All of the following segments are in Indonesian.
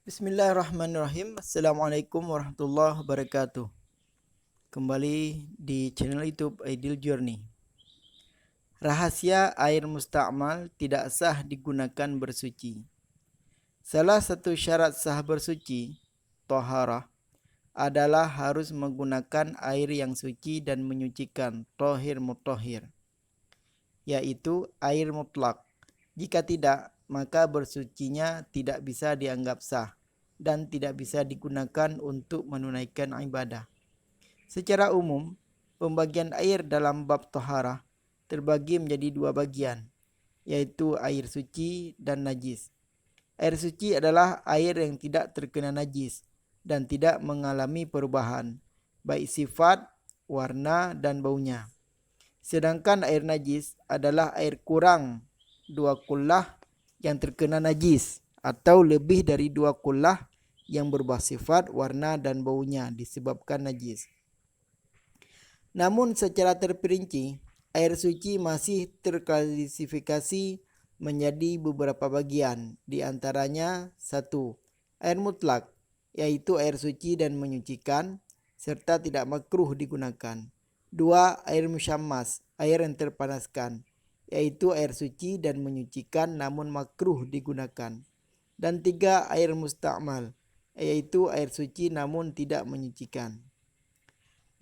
Bismillahirrahmanirrahim. Assalamualaikum warahmatullahi wabarakatuh. Kembali di channel YouTube Ideal Journey. Rahasia air musta'mal tidak sah digunakan bersuci. Salah satu syarat sah bersuci, toharah, adalah harus menggunakan air yang suci dan menyucikan, tohir mutahhir, yaitu air mutlak. Jika tidak, maka bersucinya tidak bisa dianggap sah dan tidak bisa digunakan untuk menunaikan ibadah. Secara umum, pembagian air dalam bab toharah terbagi menjadi dua bagian, yaitu air suci dan najis. Air suci adalah air yang tidak terkena najis dan tidak mengalami perubahan, baik sifat, warna, dan baunya. Sedangkan air najis adalah air kurang 2 kullah yang terkena najis atau lebih dari 2 kullah yang berubah sifat, warna, dan baunya disebabkan najis. Namun secara terperinci, air suci masih terklasifikasi menjadi beberapa bagian, di antaranya 1. Air mutlak, yaitu air suci dan menyucikan, serta tidak makruh digunakan. 2. Air musyammas, air yang terpanaskan, yaitu air suci dan menyucikan namun makruh digunakan. Dan 3. Air musta'mal, yaitu air suci namun tidak menyucikan.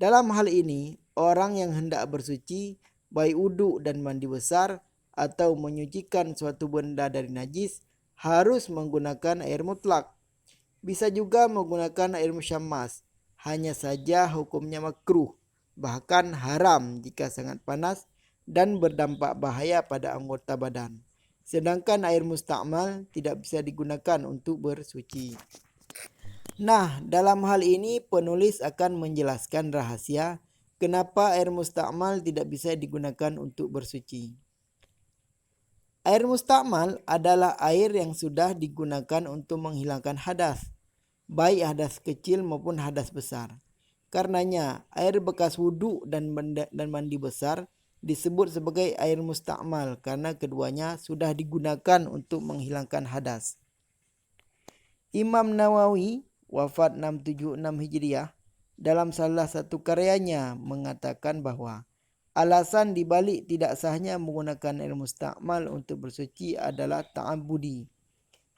Dalam hal ini, orang yang hendak bersuci, baik wudhu dan mandi besar, atau menyucikan suatu benda dari najis, harus menggunakan air mutlak. Bisa juga menggunakan air musyammas, hanya saja hukumnya makruh, bahkan haram jika sangat panas dan berdampak bahaya pada anggota badan. Sedangkan air musta'mal tidak bisa digunakan untuk bersuci. Nah, dalam hal ini penulis akan menjelaskan rahasia kenapa air musta'mal tidak bisa digunakan untuk bersuci. Air musta'mal adalah air yang sudah digunakan untuk menghilangkan hadas, baik hadas kecil maupun hadas besar. Karenanya, air bekas wudhu dan mandi besar disebut sebagai air musta'mal karena keduanya sudah digunakan untuk menghilangkan hadas. Imam Nawawi wafat 676 Hijriah dalam salah satu karyanya mengatakan bahwa alasan dibalik tidak sahnya menggunakan air musta'mal untuk bersuci adalah ta'abudi.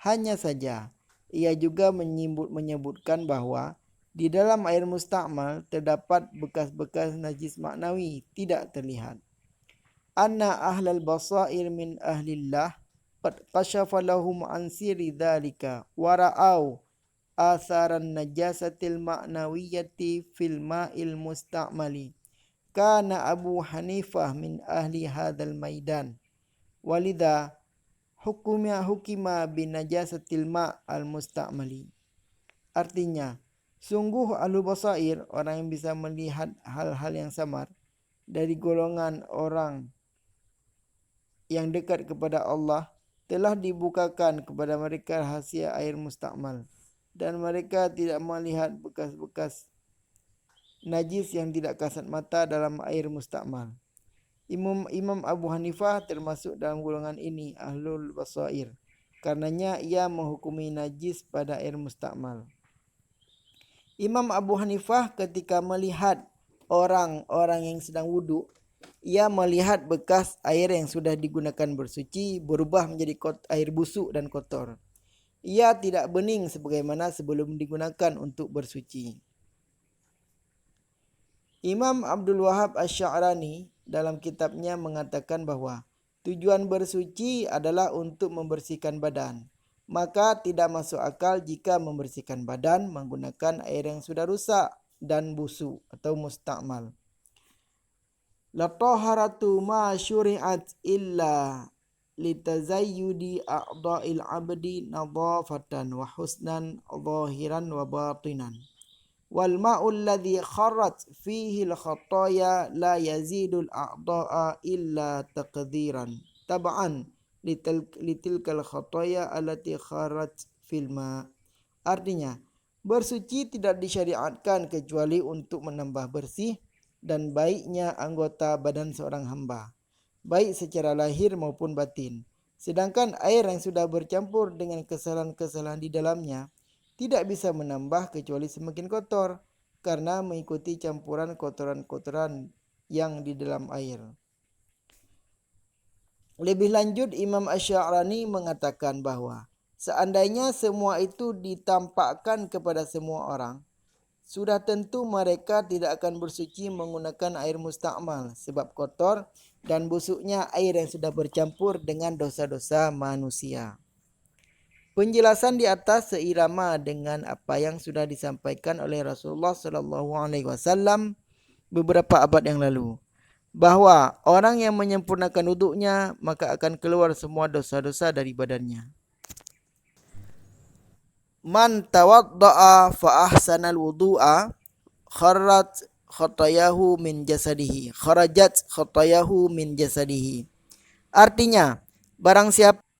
Hanya saja ia juga menyebutkan bahwa di dalam air musta'mal terdapat bekas-bekas najis maknawi tidak terlihat. Anna ahlal basair min ahlillah qad kashafa lahum an siri dhalika wa ra'au atharan najasatil ma'nawiyyati fil ma'il musta'mali. Kana Abu Hanifah min ahli hadzal maidan. Walidha hukima bin najasatil ma'al musta'mali. Artinya, sungguh ahlu basair, orang yang bisa melihat hal-hal yang samar, dari golongan orang yang dekat kepada Allah, telah dibukakan kepada mereka rahasia air musta'mal, dan mereka tidak melihat bekas-bekas najis yang tidak kasat mata dalam air musta'mal. Imam Abu Hanifah termasuk dalam golongan ini, ahlul basair. Karenanya ia menghukumi najis pada air musta'mal. Imam Abu Hanifah ketika melihat orang-orang yang sedang wudhu, ia melihat bekas air yang sudah digunakan bersuci berubah menjadi air busuk dan kotor. Ia tidak bening sebagaimana sebelum digunakan untuk bersuci. Imam Abdul Wahab Asy-Sya'rani dalam kitabnya mengatakan bahwa tujuan bersuci adalah untuk membersihkan badan. Maka tidak masuk akal jika membersihkan badan menggunakan air yang sudah rusak dan busuk atau musta'mal. La taharatu ma syuri'at illa litazayyudi a'dha'il 'abdi nadhafatan wa husnan zahiran wa batinan. Wal ma'ul ladzi kharrat fihi al khataya la yazidul a'dha'a illa taqdiran. Tab'an litilkal khataya allati kharrat fil ma. Artinya, bersuci tidak disyariatkan kecuali untuk menambah bersih dan baiknya anggota badan seorang hamba, baik secara lahir maupun batin. Sedangkan air yang sudah bercampur dengan kesalahan-kesalahan di dalamnya tidak bisa menambah kecuali semakin kotor karena mengikuti campuran kotoran-kotoran yang di dalam air. Lebih lanjut, Imam Asy-Sya'rani mengatakan bahwa seandainya semua itu ditampakkan kepada semua orang, sudah tentu mereka tidak akan bersuci menggunakan air mustakmal sebab kotor dan busuknya air yang sudah bercampur dengan dosa-dosa manusia. Penjelasan di atas seirama dengan apa yang sudah disampaikan oleh Rasulullah SAW beberapa abad yang lalu, bahwa orang yang menyempurnakan wuduknya maka akan keluar semua dosa-dosa dari badannya. Man tawadda'a fa ahsanal wudu'a kharajat khatayahu min jasadihi. Artinya, barang siapa